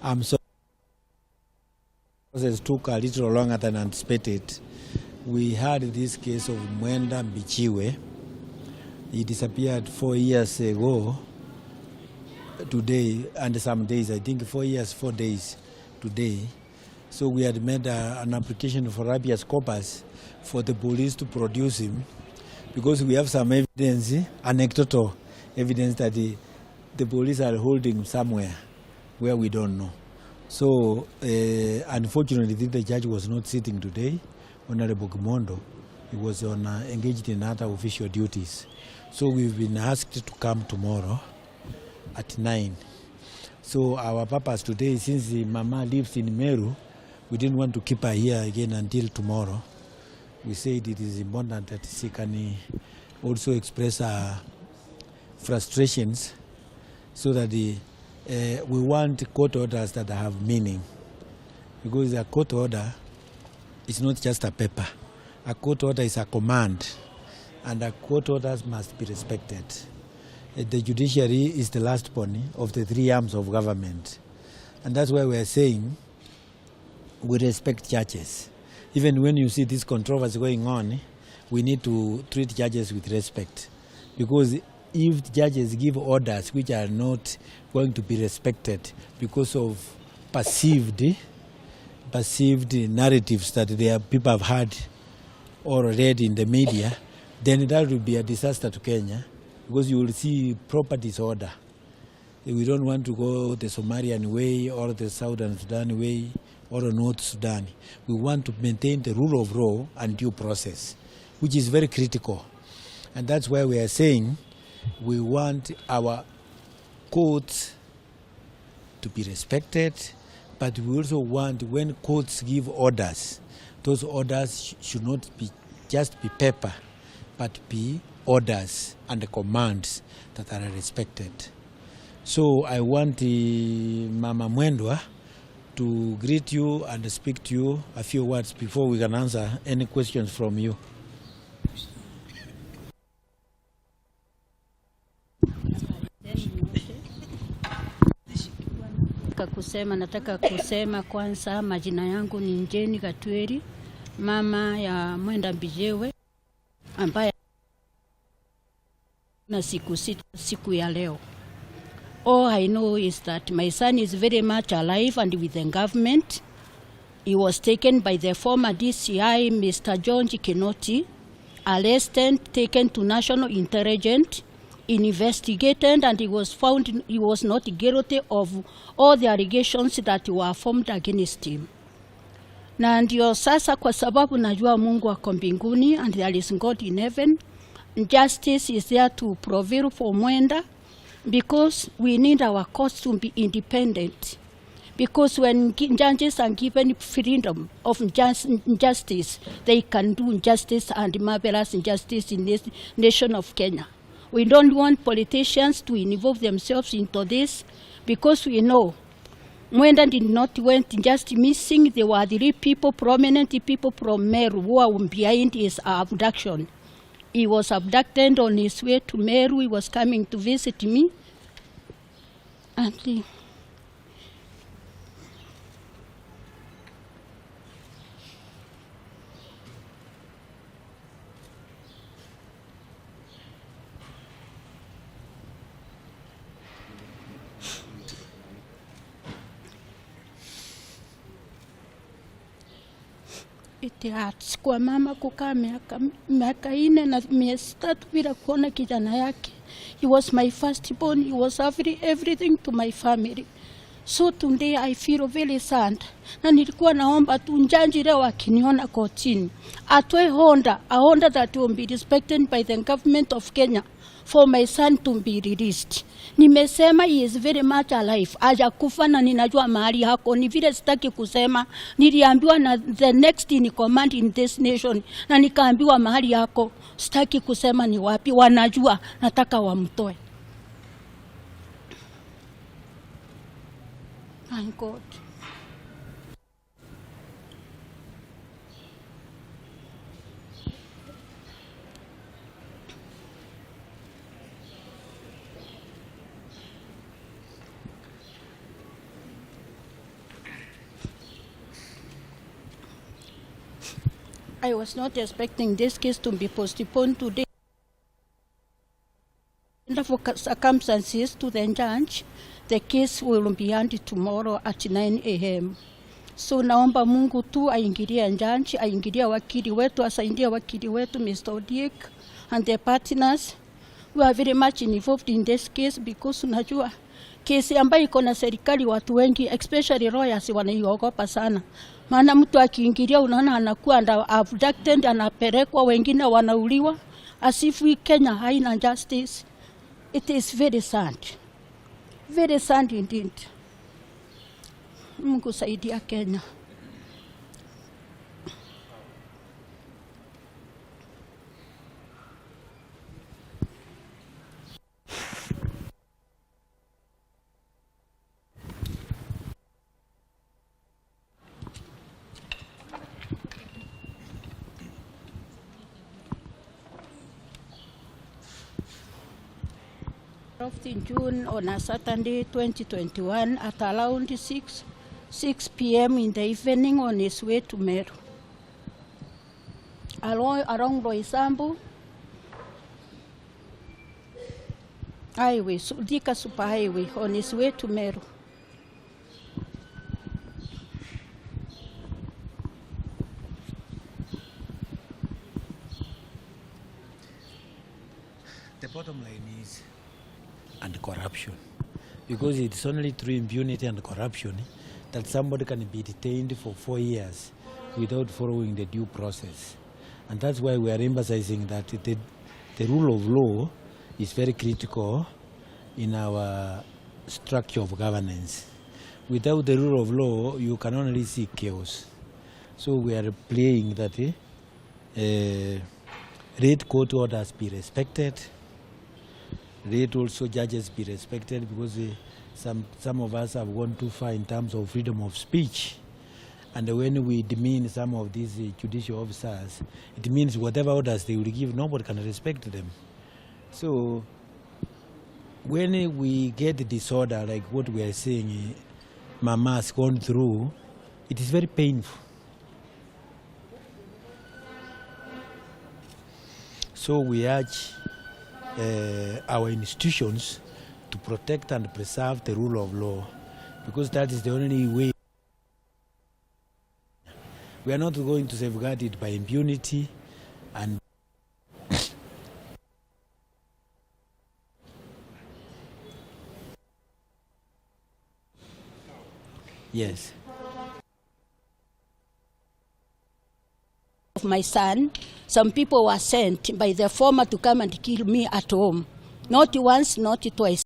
I'm sorry. The process took a little longer than anticipated. We had this case of Mwenda Mbijiwe. He disappeared 4 years ago today, and some days, I think 4 years, 4 days today. So we had made an application for habeas corpus for the police to produce him, because we have some evidence, anecdotal evidence, that the police are holding him somewhere where we don't know. So unfortunately, the judge was not sitting today, Honorable Gimondo. He was engaged in other official duties. So we've been asked to come tomorrow at 9. So our purpose today, since the mama lives in Meru, we didn't want to keep her here again until tomorrow. We said it is important that she can also express her frustrations, so that we want court orders that have meaning. Because a court order is not just a paper. A court order is a command, and a court orders must be respected. The judiciary is the last pony of the three arms of government. And that's why we are saying we respect judges. Even when you see this controversy going on, we need to treat judges with respect. Because if judges give orders which are not going to be respected because of perceived narratives that people have heard or read in the media, then that will be a disaster to Kenya, because you will see proper disorder. We don't want to go the Somalian way or the Southern Sudan way or the North Sudan. We want to maintain the rule of law and due process, which is very critical. And that's why we are saying we want our courts to be respected, but we also want, when courts give orders, those orders should not be just be paper, but be orders and commands that are respected. So I want Mama Mwenda to greet you and speak to you a few words before we can answer any questions from you. Nataka kusema kwanza, majina yangu ni Njeni Gatweri, mama ya Mwenda Mbijiwe, ambaye na siku ya leo. All I know is that my son is very much alive and with the government. He was taken by the former DCI, Mr. John Kinoti, arrested, taken to National Intelligence, investigated, and he was found he was not guilty of all the allegations that were formed against him. Na ndio sasa, kwa sababu najua Mungu ako mbinguni and there is God in heaven, justice is there to prevail for Mwenda, because we need our courts to be independent. Because when judges are given freedom of justice, they can do justice and marvelous justice in this nation of Kenya. We don't want politicians to involve themselves into this, because we know Mwenda did not went just missing. There were 3 people, prominent people from Meru, who are behind his abduction. He was abducted on his way to Meru. He was coming to visit me. And it hurts kwa mama kukaa miaka 4 na miezi 3 bila kuona kijana yake. He was my firstborn. He was everything to my family. So today I feel very sad. Na nilikuwa naomba tu njanji leo akiniona kotini atoe a honda that will be respected by the government of Kenya for my son to be released. Nimesema he is very much alive. Hajakufa na ninajua mahali hako. Ni vile sitaki kusema. Niliambiwa na the next in command in this nation, na nikaambiwa mahali hako. Sitaki kusema ni wapi. Wanajua, nataka wamtoe. Thank God. I was not expecting this case to be postponed today. Under circumstances to the judge, the case will be handed tomorrow at 9 a.m. So naomba Mungu tu aingilie judge, aingilie wakili wetu, asaidie wakili wetu Mr. Odiek and the partners who are very much involved in this case, because unajua kesi ambayo iko na serikali watu wengi especially lawyers wanaiogopa sana. Maana mtu akiingilia unaona anakuwa abducted, anapelekwa, wengine wanauliwa, as if Kenya haina justice. It is very sad indeed. Mungu saidia Kenya. In June on a Saturday 2021 at around 6 p.m. in the evening on his way to Meru. Along Roysambu Highway, Thika Super Highway, on his way to Meru. The bottom line is and corruption, because it's only through impunity and corruption that somebody can be detained for 4 years without following the due process. And that's why we are emphasizing that the rule of law is very critical in our structure of governance. Without the rule of law, you can only see chaos. So we are praying that late court orders be respected. Let also judges be respected, because some of us have gone too far in terms of freedom of speech. And when we demean some of these judicial officers, it means whatever orders they will give, nobody can respect them. So when we get disorder like what we are saying Mama has gone through, it is very painful. So we urge our institutions to protect and preserve the rule of law, because that is the only way. We are not going to safeguard it by impunity and yes. Of my son, some people were sent by the former to come and kill me at home. Not once, not twice.